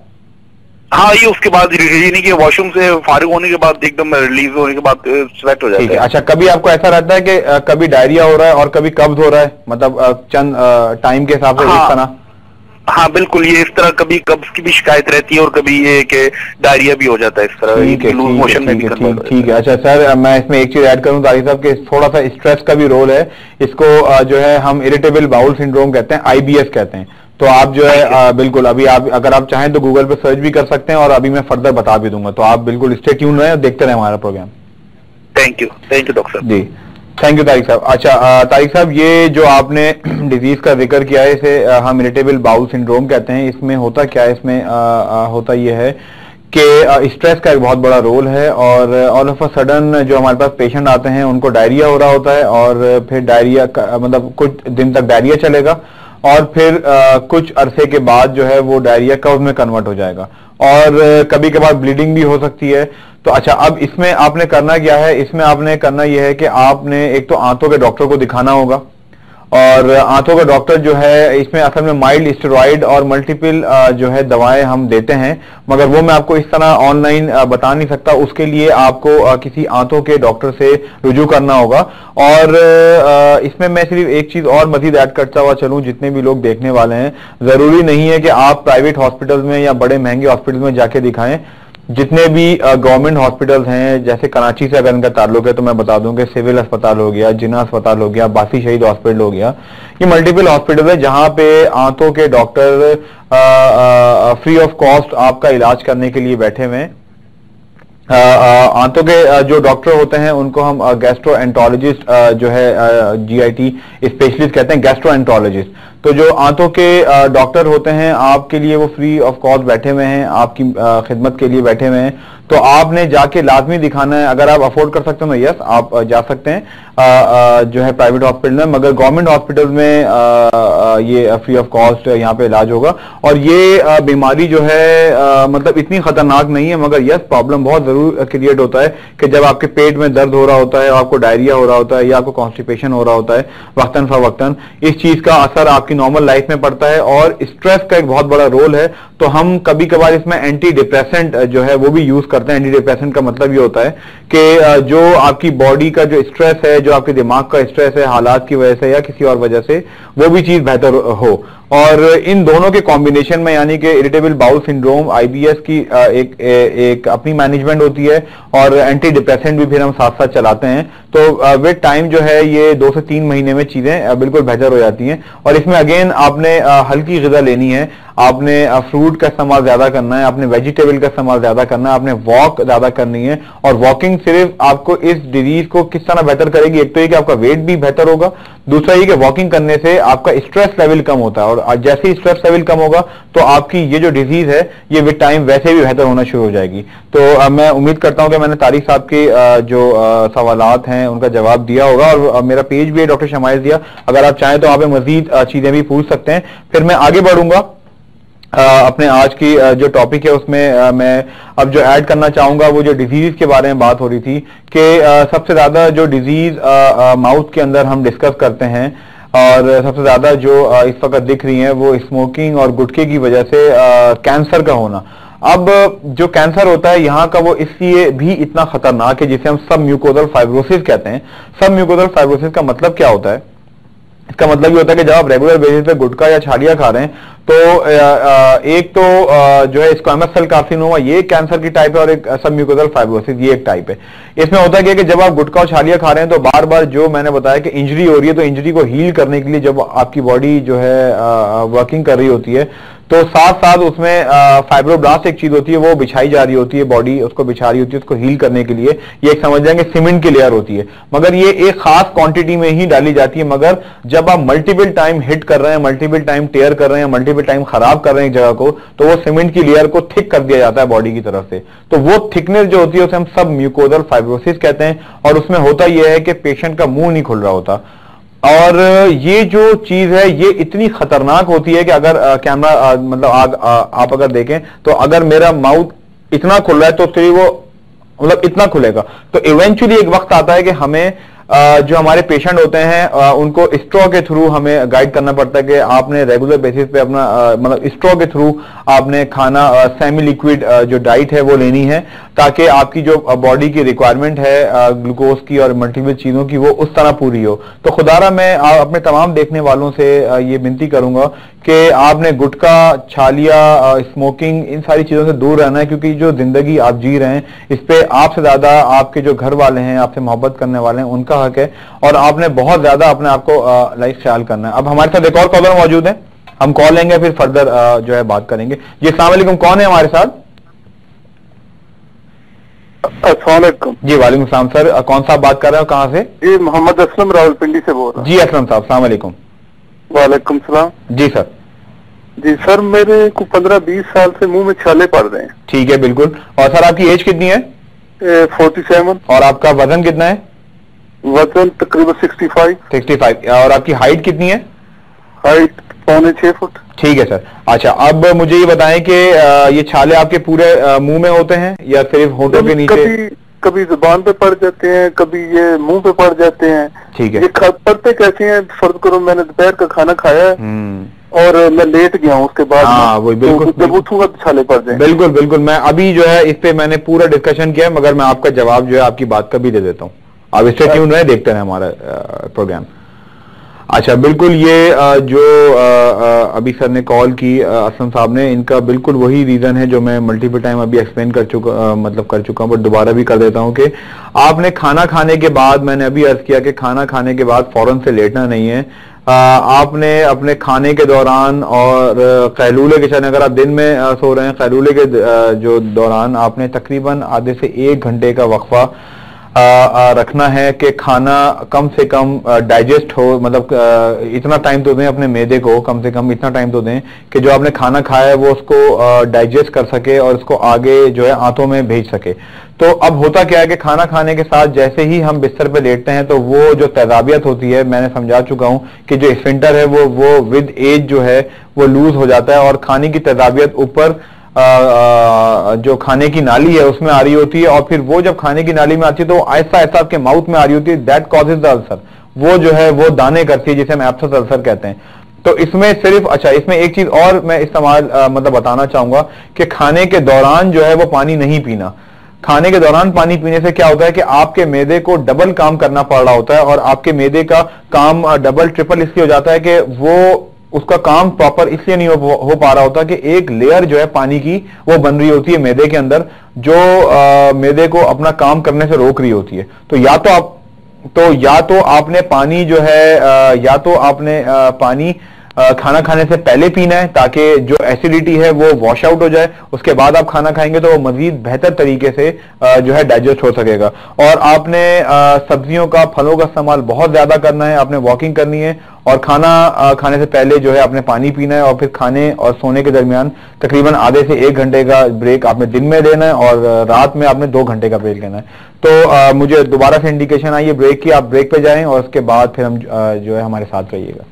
हाँ, ये उसके बाद ये नहीं कि वॉशरूम से फारिग होने के बाद एकदम रिलीज होने के बाद स्वेट हो जाता है। अच्छा, कभी आपको ऐसा रहता है कि कभी डायरिया हो रहा है और कभी कब्ज हो रहा है, मतलब चंद टाइम के हिसाब से? हाँ बिल्कुल, ये इस तरह कभी कब्ज की भी शिकायत रहती है और कभी ये कि डायरिया भी हो जाता है इस तरह, लूज मोशन में भी करता है। ठीक है। अच्छा सर, मैं इसमें एक चीज ऐड करूं तारिक साहब के, थोड़ा सा स्ट्रेस का भी रोल है। इसको जो है हम इरिटेबल बाउल सिंड्रोम कहते हैं, IBS कहते हैं। तो आप जो है बिल्कुल अभी आप अगर आप चाहें तो गूगल पे सर्च भी कर सकते हैं और अभी मैं फर्दर बता भी दूंगा, तो आप बिल्कुल स्टे ट्यून रहें और देखते रहें हमारा प्रोग्राम। थैंक यू डॉक्टर साहब। जी थैंक यू तारिक साहब। अच्छा तारिक साहब, ये जो आपने डिजीज का जिक्र किया है इसे हम इरिटेबल बाउल सिंड्रोम कहते हैं। इसमें होता क्या है, इसमें होता ये है कि स्ट्रेस का एक बहुत बड़ा रोल है और ऑल ऑफ अ सडन जो हमारे पास पेशेंट आते हैं उनको डायरिया हो रहा होता है और फिर डायरिया मतलब कुछ दिन तक डायरिया चलेगा और फिर कुछ अरसे के बाद जो है वो डायरिया कफ में कन्वर्ट हो जाएगा और कभी कभार ब्लीडिंग भी हो सकती है। तो अच्छा, अब इसमें आपने करना क्या है, इसमें आपने करना यह है कि आपने एक तो आंतों के डॉक्टर को दिखाना होगा और आंतों का डॉक्टर जो है इसमें असल में माइल्ड स्टेरॉइड और मल्टीपल जो है दवाएं हम देते हैं, मगर वो मैं आपको इस तरह ऑनलाइन बता नहीं सकता। उसके लिए आपको किसी आंतों के डॉक्टर से रुजू करना होगा। और इसमें मैं सिर्फ एक चीज और मजीद ऐड करता हुआ चलूं, जितने भी लोग देखने वाले हैं, जरूरी नहीं है कि आप प्राइवेट हॉस्पिटल में या बड़े महंगे हॉस्पिटल में जाके दिखाएं। जितने भी गवर्नमेंट हॉस्पिटल्स हैं, जैसे कराची से अगर इनका ताल्लुक है तो मैं बता दूं कि सिविल अस्पताल हो गया, जिन्ना अस्पताल हो गया, बासी शहीद हॉस्पिटल हो गया, ये मल्टीपल हॉस्पिटल है जहां पे आंतों के डॉक्टर फ्री ऑफ कॉस्ट आपका इलाज करने के लिए बैठे हुए हैं। आंतों के जो डॉक्टर होते हैं उनको हम गैस्ट्रोएंटरोलॉजिस्ट जो है GIT स्पेशलिस्ट कहते हैं, गैस्ट्रोएंटरोलॉजिस्ट। तो जो आंतों के डॉक्टर होते हैं आपके लिए वो फ्री ऑफ कॉस्ट बैठे हुए हैं, आपकी खिदमत के लिए बैठे हुए हैं। तो आपने जाके लाजमी दिखाना है। अगर आप अफोर्ड कर सकते हो तो यस आप जा सकते हैं जो है प्राइवेट हॉस्पिटल में, मगर गवर्नमेंट हॉस्पिटल में ये फ्री ऑफ कॉस्ट यहाँ पे इलाज होगा। और ये बीमारी जो है मतलब इतनी खतरनाक नहीं है, मगर यस प्रॉब्लम बहुत जरूर क्रिएट होता है कि जब आपके पेट में दर्द हो रहा होता है, आपको डायरिया हो रहा होता है या आपको कॉन्स्टिपेशन हो रहा होता है वक्तन फवक्तन, इस चीज का असर आपकी नॉर्मल लाइफ में पड़ता है और स्ट्रेस का एक बहुत बड़ा रोल है। तो हम कभी कभार इसमें एंटी डिप्रेसेंट जो है वो भी यूज करते हैं। एंटी डिप्रेसेंट का मतलब ये होता है कि जो आपकी बॉडी का जो स्ट्रेस है, जो आपके दिमाग का स्ट्रेस है हालात की वजह से या किसी और वजह से, वो भी चीज बेहतर हो। और इन दोनों के कॉम्बिनेशन में यानी कि इरिटेबल बाउल सिंड्रोम IBS की एक अपनी मैनेजमेंट होती है और एंटी डिप्रेसेंट भी फिर हम साथ साथ चलाते हैं। तो विद टाइम जो है ये 2 से 3 महीने में चीजें बिल्कुल बेहतर हो जाती हैं। और इसमें अगेन आपने हल्की ग़िज़ा लेनी है, आपने फ्रूट का इस्तेमाल ज्यादा करना है, आपने वेजिटेबल का इस्तेमाल ज्यादा करना है, आपने वॉक ज्यादा करनी है। और वॉकिंग सिर्फ आपको इस डिजीज को किस तरह बेहतर करेगी, एक तो ये कि आपका वेट भी बेहतर होगा, दूसरा ये कि वॉकिंग करने से आपका स्ट्रेस लेवल कम होता है और जैसे ही स्ट्रेस लेवल कम होगा तो आपकी ये जो डिजीज है ये विद टाइम वैसे भी बेहतर होना शुरू हो जाएगी। तो मैं उम्मीद करता हूं कि मैंने तारिक साहब के जो सवालात हैं उनका जवाब दिया होगा। और मेरा पेज भी है डॉक्टर शमाइल दिया, अगर आप चाहें तो आप मजीद चीजें भी पूछ सकते हैं। फिर मैं आगे बढ़ूंगा अपने आज की जो टॉपिक है उसमें मैं अब जो ऐड करना चाहूंगा वो जो डिजीज के बारे में बात हो रही थी कि सबसे ज्यादा जो डिजीज माउथ के अंदर हम डिस्कस करते हैं और सबसे ज्यादा जो इस वक्त दिख रही हैं वो स्मोकिंग और गुटखे की वजह से कैंसर का होना। अब जो कैंसर होता है यहाँ का वो इसलिए भी इतना खतरनाक है जिसे हम सब म्यूकोजल फाइब्रोसिस कहते हैं। सब म्यूकोजल फाइब्रोसिस का मतलब क्या होता है? इसका मतलब ये होता है कि जब आप रेगुलर बेसिस पे गुटखा या छाड़ियाँ खा रहे हैं तो एक तो जो है स्क्वैमस सेल कार्सिनोमा ये कैंसर की टाइप है और एक सब म्यूकोजल फाइब्रोसिस ये एक टाइप है। इसमें होता है कि जब आप गुटखा और छाड़ियाँ खा रहे हैं तो बार बार जो मैंने बताया कि इंजरी हो रही है, तो इंजरी को हील करने के लिए जब आपकी बॉडी जो है वर्किंग कर रही होती है तो साथ साथ उसमें फाइब्रोब्लास्ट एक चीज होती है वो बिछाई जा रही होती है, बॉडी उसको बिछा रही होती है उसको हील करने के लिए। ये एक समझ जाएंगे सीमेंट की लेयर होती है, मगर ये एक खास क्वांटिटी में ही डाली जाती है। मगर जब आप मल्टीपल टाइम हिट कर रहे हैं, मल्टीपल टाइम टेयर कर रहे हैं, मल्टीपल टाइम खराब कर रहे हैं एक जगह को, तो वो सीमेंट की लेयर को थिक कर दिया जाता है बॉडी की तरफ से। तो वो थिकनेस जो होती है उसे हम सब म्यूकोजल फाइब्रोसिस कहते हैं। और उसमें होता यह है कि पेशेंट का मुंह नहीं खुल रहा होता। और ये जो चीज है ये इतनी खतरनाक होती है कि अगर कैमरा मतलब आप अगर देखें तो अगर मेरा माउथ इतना खुल रहा है तो फिर वो मतलब इतना खुलेगा। तो इवेंचुअली एक वक्त आता है कि हमें जो हमारे पेशेंट होते हैं उनको स्ट्रॉ के थ्रू हमें गाइड करना पड़ता है कि आपने रेगुलर बेसिस पे अपना मतलब स्ट्रॉ के थ्रू आपने खाना सेमी लिक्विड जो डाइट है वो लेनी है ताकि आपकी जो बॉडी की रिक्वायरमेंट है ग्लूकोज की और मल्टीपल चीजों की वो उस तरह पूरी हो। तो खुदारा मैं अपने तमाम देखने वालों से ये विनती करूंगा कि आपने गुटखा, छालिया, स्मोकिंग इन सारी चीजों से दूर रहना है, क्योंकि जो जिंदगी आप जी रहे हैं इस पे आपसे ज्यादा आपके जो घर वाले हैं, आपसे मोहब्बत करने वाले हैं, उनका हक है और आपने बहुत ज्यादा अपने आप को लाइक ख्याल करना है। अब हमारे साथ एक और कॉलर मौजूद है। हम कॉल लेंगे, फिर फर्दर जो है बात करेंगे। जी अस्सलाम वालेकुम, कौन है हमारे साथ? अस्सलाम वालेकुम। जी वालेकुम सलाम सर, कौन सा बात कर रहे हो, कहाँ से? जी मोहम्मद असलम रावलपिंडी से बोल रहा हूँ। जी असलम साहब, अस्सलाम वालेकुम। वालेकुम सलाम। जी सर। जी सर, मेरे को 15-20 साल से मुंह में छाले पड़ रहे हैं। ठीक है बिल्कुल। और सर आपकी एज कितनी है? 47। और आपका वजन कितना है? वजन तकरीबन 65। और आपकी हाइट कितनी है? Height 5.6 foot. ठीक है सर। अच्छा, अब मुझे ये बताएं कि ये छाले आपके पूरे मुंह में होते हैं या सिर्फ होंठों के नीचे? कभी जुबान पे पड़ जाते हैं, कभी ये मुंह पे पड़ जाते हैं। ठीक है। ये पड़ते कैसे हैं? फर्ज करो मैंने दोपहर का खाना खाया है और मैं लेट गया हूँ, उसके बाद वही बिल्कुल जब उठूंगा तो छाले पड़ जाएंगे। बिल्कुल बिल्कुल। मैं अभी जो है इस पे मैंने पूरा डिस्कशन किया, मगर मैं आपका जवाब जो है आपकी बात का भी दे देता हूँ। आप इससे ट्यून रहे, देखते रहे हमारा प्रोग्राम। अच्छा बिल्कुल, ये जो अभी सर ने कॉल की असलम साहब ने, इनका बिल्कुल वही रीजन है जो मैं मल्टीपल टाइम अभी एक्सप्लेन कर चुका हूँ, बट दोबारा भी कर देता हूँ कि आपने खाना खाने के बाद, मैंने अभी अर्ज किया कि खाना खाने के बाद फौरन से लेटना नहीं है। आपने अपने खाने के दौरान और कैलूले के चलने, अगर आप दिन में सो रहे हैं, कैलूले के जो दौरान आपने तकरीबन आधे से 1 घंटे का वक्फा रखना है कि खाना कम से कम डाइजेस्ट हो, मतलब इतना टाइम तो दें अपने मैदे को, कम से कम इतना टाइम तो दें कि जो आपने खाना खाया है वो उसको डाइजेस्ट कर सके और उसको आगे जो है आंतों में भेज सके। तो अब होता क्या है कि खाना खाने के साथ जैसे ही हम बिस्तर पे लेटते हैं तो वो जो तेजाबियत होती है, मैंने समझा चुका हूं कि जो स्फिंक्टर है वो विद एज जो है वो लूज हो जाता है और खाने की तेजाबियत ऊपर जो खाने की नाली है उसमें आ रही होती है, और फिर वो जब खाने की नाली में आती है तो ऐसा ऐसा आपके माउथ में आ रही होती है। दैट कॉजेज द अल्सर, वो जो है वो दाने करती है, जिसे हम एब्सेस अल्सर कहते हैं। तो इसमें सिर्फ, अच्छा इसमें एक चीज और मैं इस्तेमाल मतलब बताना चाहूंगा कि खाने के दौरान जो है वो पानी नहीं पीना। खाने के दौरान पानी पीने से क्या होता है कि आपके मैदे को डबल काम करना पड़ रहा होता है, और आपके मैदे का काम डबल ट्रिपल इसलिए हो जाता है कि वो उसका काम प्रॉपर इसलिए नहीं हो पा रहा होता कि एक लेयर जो है पानी की वो बन रही होती है मैदे के अंदर, जो मैदे को अपना काम करने से रोक रही होती है। तो या तो आपने पानी जो है पानी खाना खाने से पहले पीना है ताकि जो एसिडिटी है वो वॉश आउट हो जाए, उसके बाद आप खाना खाएंगे तो वो मजीद बेहतर तरीके से जो है डाइजेस्ट हो सकेगा। और आपने सब्जियों का, फलों का इस्तेमाल बहुत ज्यादा करना है, आपने वॉकिंग करनी है, और खाना खाने से पहले जो है आपने पानी पीना है, और फिर खाने और सोने के दरमियान तकरीबन आधे से 1 घंटे का ब्रेक आपने दिन में लेना है, और रात में आपने 2 घंटे का ब्रेक लेना है। तो मुझे दोबारा से इंडिकेशन आई है ब्रेक की, आप ब्रेक पे जाएं और उसके बाद फिर हम जो है हमारे साथ रहिएगा।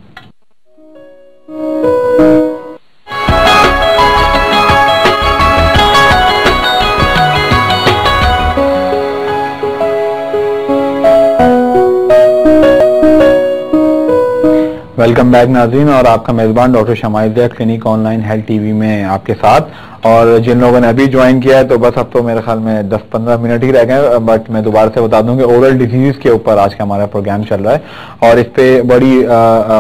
वेलकम बैक नाज़रीन, और आपका मेज़बान doctor smile clinic online health TV में आपके साथ। और जिन लोगों ने अभी ज्वाइन किया है तो बस अब तो मेरे ख्याल में 10-15 मिनट ही रह गए, बट मैं दोबारा से बता दूं कि ओरल डिजीज के ऊपर आज का हमारा प्रोग्राम चल रहा है, और इस पे बड़ी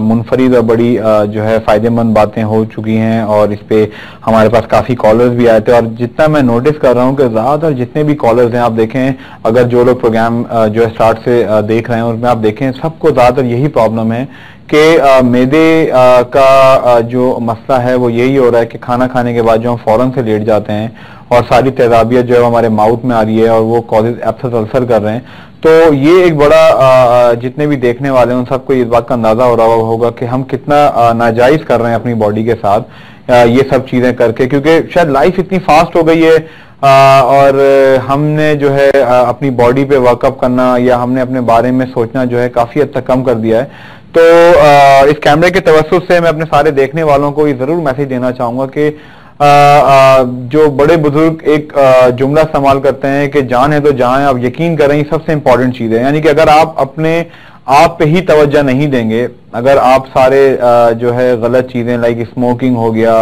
मुनफरिद और बड़ी जो है फायदेमंद बातें हो चुकी हैं, और इस पे हमारे पास काफ़ी कॉलर्स भी आए थे। और जितना मैं नोटिस कर रहा हूँ कि ज़्यादातर जितने भी कॉलर्स हैं, आप देखें, अगर जो लोग प्रोग्राम जो है स्टार्ट से देख रहे हैं उनमें आप देखें सबको ज़्यादातर यही प्रॉब्लम है कि मैदे का जो मसला है वो यही हो रहा है कि खाना खाने के बाद जो हम फौरन से लेट जाते हैं और सारी तेजाबियत जो है हमारे माउथ में आ रही है और वो कॉजेज एब्सेस अल्सर कर रहे हैं। तो ये एक बड़ा जितने भी देखने वाले हैं उन सबको इस बात का अंदाजा हो रहा होगा कि हम कितना नाजायज कर रहे हैं अपनी बॉडी के साथ ये सब चीजें करके, क्योंकि शायद लाइफ इतनी फास्ट हो गई है और हमने जो है अपनी बॉडी पे वर्कअप करना या हमने अपने बारे में सोचना जो है काफी हद तक कम कर दिया है। तो इस कैमरे के तवज्जुह से मैं अपने सारे देखने वालों को ये जरूर मैसेज देना चाहूंगा कि जो बड़े बुजुर्ग एक जुमला इस्तेमाल करते हैं कि जान है तो जान, आप यकीन करें ये सबसे इंपॉर्टेंट चीज है। यानी कि अगर आप अपने आप पे ही तवज्जो नहीं देंगे, अगर आप सारे जो है गलत चीजें लाइक स्मोकिंग हो गया,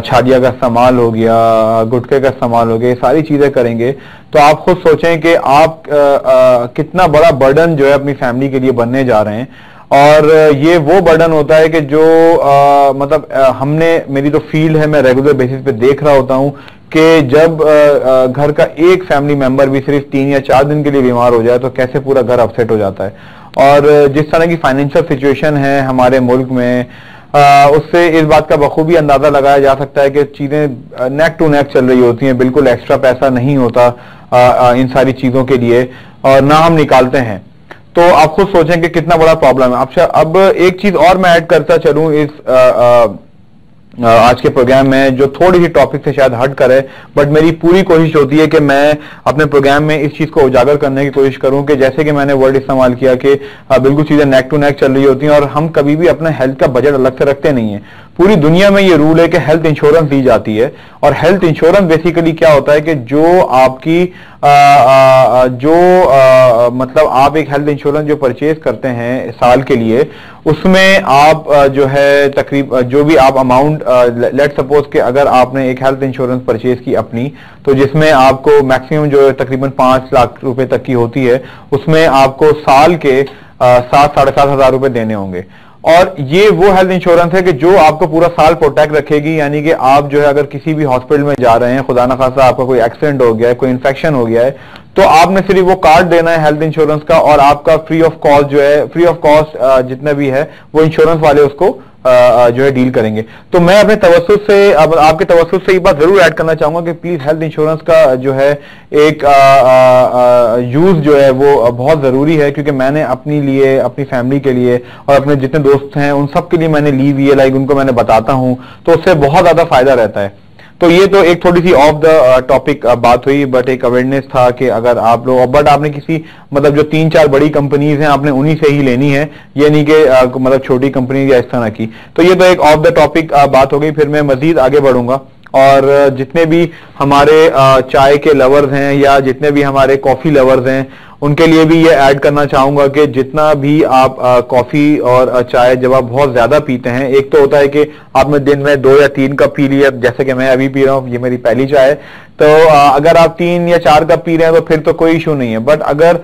छालिया का इस्तेमाल हो गया, गुटखे का इस्तेमाल हो गया, ये सारी चीजें करेंगे तो आप खुद सोचें कि आप कितना बड़ा बर्डन जो है अपनी फैमिली के लिए बनने जा रहे हैं। और ये वो बर्डन होता है कि जो मतलब हमने, मेरी तो फील्ड है, मैं रेगुलर बेसिस पे देख रहा होता हूँ कि जब घर का एक फैमिली मेंबर भी सिर्फ 3 या 4 दिन के लिए बीमार हो जाए तो कैसे पूरा घर अपसेट हो जाता है। और जिस तरह की फाइनेंशियल सिचुएशन है हमारे मुल्क में, उससे इस बात का बखूबी अंदाजा लगाया जा सकता है कि चीजें नेक टू नेक चल रही होती हैं, बिल्कुल एक्स्ट्रा पैसा नहीं होता इन सारी चीजों के लिए, और ना हम निकालते हैं। तो आप खुद सोचें कि कितना बड़ा प्रॉब्लम है। अच्छा, अब एक चीज और मैं ऐड करता चलूं इस आज के प्रोग्राम में, जो थोड़ी सी टॉपिक से शायद हट करे, बट मेरी पूरी कोशिश होती है कि मैं अपने प्रोग्राम में इस चीज को उजागर करने की कोशिश करूं कि जैसे कि मैंने वर्ड इस्तेमाल किया कि बिल्कुल चीजें नेक टू नेक चल रही होती हैं और हम कभी भी अपने हेल्थ का बजट अलग से रखते नहीं है। पूरी दुनिया में ये रूल है कि हेल्थ इंश्योरेंस दी जाती है, और हेल्थ इंश्योरेंस बेसिकली क्या होता है कि जो आपकी मतलब आप एक हेल्थ इंश्योरेंस जो परचेज करते हैं साल के लिए, उसमें आप जो है तकरीब जो भी आप अमाउंट, लेट सपोज कि अगर आपने एक हेल्थ इंश्योरेंस परचेज की अपनी, तो जिसमें आपको मैक्सिमम जो तकरीबन 5 लाख रुपए तक की होती है, उसमें आपको साल के 7-7.5 हजार रुपए देने होंगे। और ये वो हेल्थ इंश्योरेंस है कि जो आपको पूरा साल प्रोटेक्ट रखेगी, यानी कि आप जो है अगर किसी भी हॉस्पिटल में जा रहे हैं, खुदा ना खासा आपका कोई एक्सीडेंट हो गया है, कोई इन्फेक्शन हो गया है, तो आपने सिर्फ वो कार्ड देना है हेल्थ इंश्योरेंस का, और आपका फ्री ऑफ कॉस्ट जो है, फ्री ऑफ कॉस्ट जितना भी है वो इंश्योरेंस वाले उसको जो है डील करेंगे। तो मैं अपने तवज्जुह से, अब आपके तवज्जुह से ये बात जरूर ऐड करना चाहूंगा कि प्लीज हेल्थ इंश्योरेंस का जो है एक यूज जो है वो बहुत जरूरी है, क्योंकि मैंने अपने लिए, अपनी फैमिली के लिए और अपने जितने दोस्त हैं उन सब के लिए मैंने ली हुई है, लाइक उनको मैंने बताता हूं, तो उससे बहुत ज्यादा फायदा रहता है। तो ये तो एक थोड़ी सी ऑफ द टॉपिक बात हुई, बट एक अवेयरनेस था कि अगर आप लोग, बट आपने किसी मतलब जो 3-4 बड़ी कंपनीज हैं आपने उन्हीं से ही लेनी है, ये नहीं कि मतलब छोटी कंपनी या इस तरह की। तो ये तो एक ऑफ द टॉपिक बात हो गई। फिर मैं मजीद आगे बढ़ूंगा, और जितने भी हमारे चाय के लवर्स हैं या जितने भी हमारे कॉफी लवर्स हैं, उनके लिए भी ये ऐड करना चाहूंगा कि जितना भी आप कॉफी और चाय जब आप बहुत ज्यादा पीते हैं, एक तो होता है कि आपने दिन में 2 या 3 कप पी लिया, जैसे कि मैं अभी पी रहा हूँ, ये मेरी पहली चाय है, तो अगर आप 3 या 4 कप पी रहे हैं तो फिर तो कोई इशू नहीं है। बट अगर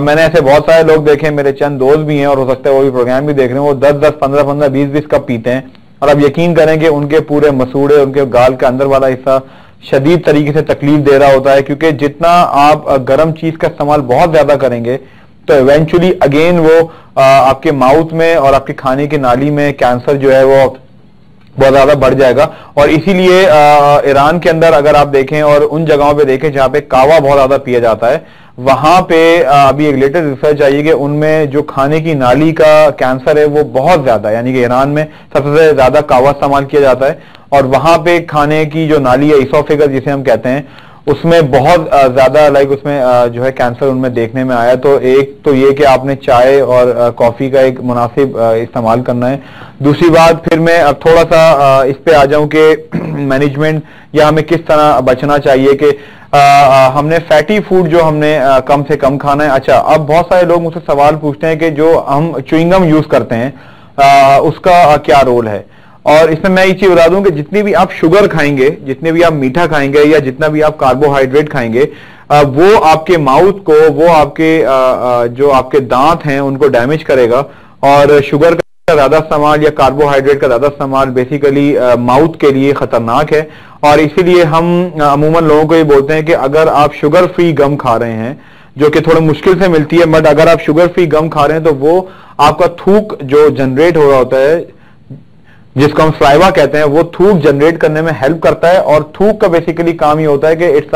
मैंने ऐसे बहुत सारे लोग देखे, मेरे चंद दोस्त भी हैं और हो सकता है वो भी प्रोग्राम भी देख रहे हैं, वो 10-10, 15-15, 20-20 कप पीते हैं, और आप यकीन करें कि उनके पूरे मसूड़े, उनके गाल के अंदर वाला हिस्सा शदीद तरीके से तकलीफ दे रहा होता है, क्योंकि जितना आप गर्म चीज का इस्तेमाल बहुत ज्यादा करेंगे तो इवेंचुअली अगेन वो आपके माउथ में और आपके खाने की नाली में कैंसर जो है वो बहुत ज्यादा बढ़ जाएगा। और इसीलिए ईरान के अंदर अगर आप देखें और उन जगहों पे देखें जहां पे कावा बहुत ज्यादा पिया जाता है, वहां पे अभी एक लेटेस्ट रिसर्च आई है कि उनमें जो खाने की नाली का कैंसर है वो बहुत ज्यादा, यानी कि ईरान में सबसे ज्यादा कावा इस्तेमाल किया जाता है, और वहां पे खाने की जो नाली है, इसोफेगस जिसे हम कहते हैं, उसमें बहुत ज्यादा लाइक उसमें जो है कैंसर उनमें देखने में आया। तो एक तो ये कि आपने चाय और कॉफी का एक मुनासिब इस्तेमाल करना है। दूसरी बात, फिर मैं अब थोड़ा सा इस पे आ जाऊं कि मैनेजमेंट या हमें किस तरह बचना चाहिए कि हमने फैटी फूड जो हमने कम से कम खाना है। अच्छा, अब बहुत सारे लोग मुझसे सवाल पूछते हैं कि जो हम च्युइंगम यूज करते हैं उसका क्या रोल है, और इसमें मैं ये चीज बता दूं कि जितनी भी आप शुगर खाएंगे, जितने भी आप मीठा खाएंगे या जितना भी आप कार्बोहाइड्रेट खाएंगे, वो आपके माउथ को, वो आपके जो आपके दांत हैं उनको डैमेज करेगा। और शुगर का ज्यादा इस्तेमाल या कार्बोहाइड्रेट का ज्यादा इस्तेमाल बेसिकली माउथ के लिए खतरनाक है, और इसीलिए हम अमूमन लोगों को ये बोलते हैं कि अगर आप शुगर फ्री गम खा रहे हैं, जो कि थोड़ा मुश्किल से मिलती है, बट अगर आप शुगर फ्री गम खा रहे हैं तो वो आपका थूक जो जनरेट हो रहा होता है, जिसको हम स्लाइवा कहते हैं, वो थूक जनरेट करने में हेल्प करता है। और थूक का बेसिकली काम ये होता है कि इट्स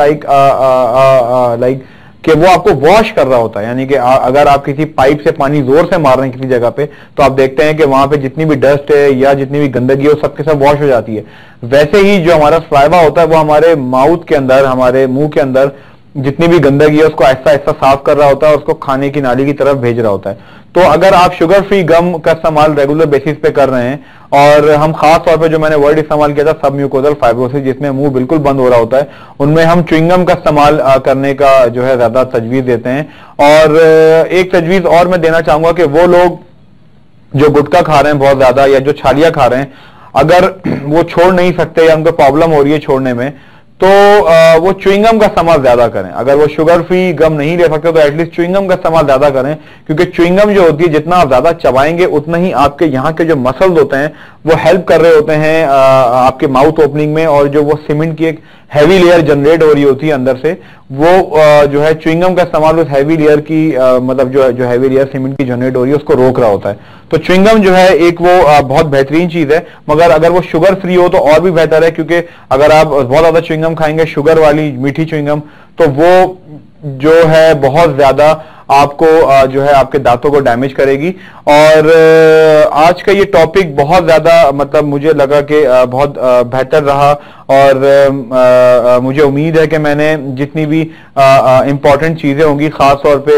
लाइक कि वो आपको वॉश कर रहा होता है, यानी कि अगर आप किसी पाइप से पानी जोर से मार रहे हैं किसी जगह पे, तो आप देखते हैं कि वहां पे जितनी भी डस्ट है या जितनी भी गंदगी है वो सबके सब वॉश हो जाती है। वैसे ही जो हमारा स्लाइवा होता है वो हमारे माउथ के अंदर, हमारे मुंह के अंदर जितनी भी गंदगी है उसको ऐसा ऐसा साफ कर रहा होता है और उसको खाने की नाली की तरफ भेज रहा होता है। तो अगर आप शुगर फ्री गम का इस्तेमाल रेगुलर बेसिस पे कर रहे हैं, और हम खास तौर पे जो मैंने वर्ड इस्तेमाल किया था सब म्यूकोजल फाइब्रोसिस, जिसमें मुंह बिल्कुल बंद हो रहा होता है, उनमें हम च्युइंगम का इस्तेमाल करने का जो है ज्यादा तजवीज देते हैं। और एक तजवीज और मैं देना चाहूंगा कि वो लोग जो गुटखा खा रहे हैं बहुत ज्यादा या जो छालियां खा रहे हैं, अगर वो छोड़ नहीं सकते या उनको प्रॉब्लम हो रही है छोड़ने में, तो वो च्युइंगम का इस्तेमाल ज्यादा करें। अगर वो शुगर फ्री गम नहीं ले सकते तो एटलीस्ट च्युइंगम का इस्तेमाल ज्यादा करें, क्योंकि च्युइंगम जो होती है जितना आप ज्यादा चबाएंगे उतना ही आपके यहाँ के जो मसल्स होते हैं वो हेल्प कर रहे होते हैं आपके माउथ ओपनिंग में, और जो वो सीमेंट की एक हैवी लेयर जनरेट हो रही होती है अंदर से, वो जो है च्युइंगम का इस्तेमाल उस हैवी लेयर की मतलब जो हैवी लेयर सीमेंट की जनरेट हो रही है उसको रोक रहा होता है। तो च्युइंगम जो है एक वो बहुत बेहतरीन चीज है, मगर अगर वो शुगर फ्री हो तो और भी बेहतर है, क्योंकि अगर आप बहुत ज्यादा च्युइंगम खाएंगे, शुगर वाली मीठी च्युइंगम, तो वो जो है बहुत ज्यादा आपको जो है आपके दांतों को डैमेज करेगी। और आज का ये टॉपिक बहुत ज्यादा मतलब मुझे लगा कि बहुत बेहतर रहा, और मुझे उम्मीद है कि मैंने जितनी भी इम्पोर्टेंट चीजें होंगी, खास तौर पे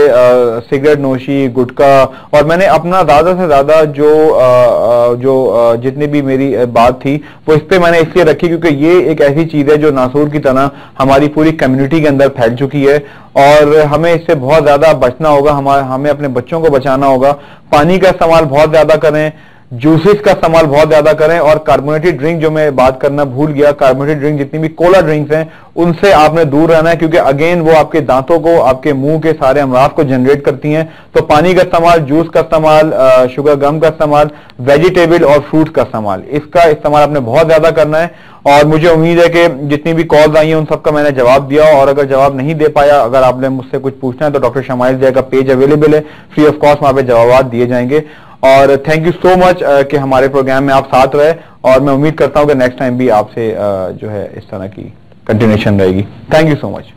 सिगरेट नोशी, गुटखा, और मैंने अपना ज्यादा से ज्यादा जो जितनी भी मेरी बात थी वो इस पे मैंने इसलिए रखी क्योंकि ये एक ऐसी चीज है जो नासूर की तरह हमारी पूरी कम्युनिटी के अंदर फैल चुकी है, और हमें इससे बहुत ज्यादा बचना होगा। हमें अपने बच्चों को बचाना होगा। पानी का इस्तेमाल बहुत ज्यादा करें, जूसेस का इस्तेमाल बहुत ज्यादा करें, और कार्बोनेटेड ड्रिंक जो मैं बात करना भूल गया, कार्बोनेटेड ड्रिंक जितनी भी कोला ड्रिंक्स हैं उनसे आपने दूर रहना है, क्योंकि अगेन वो आपके दांतों को, आपके मुंह के सारे अमराज को जनरेट करती हैं। तो पानी का इस्तेमाल, जूस का इस्तेमाल, शुगर गम का इस्तेमाल, वेजिटेबल और फ्रूट का इस्तेमाल, इसका इस्तेमाल आपने बहुत ज्यादा करना है। और मुझे उम्मीद है कि जितनी भी कॉल्स आई हैं उन सबका मैंने जवाब दिया, और अगर जवाब नहीं दे पाया, अगर आपने मुझसे कुछ पूछना है तो डॉक्टर शमाइल जय का पेज अवेलेबल है, फ्री ऑफ कॉस्ट वहां पे जवाब दिए जाएंगे। और थैंक यू सो मच कि हमारे प्रोग्राम में आप साथ रहे, और मैं उम्मीद करता हूं कि नेक्स्ट टाइम भी आपसे जो है इस तरह की कंटिन्यूएशन रहेगी। Thank you so much.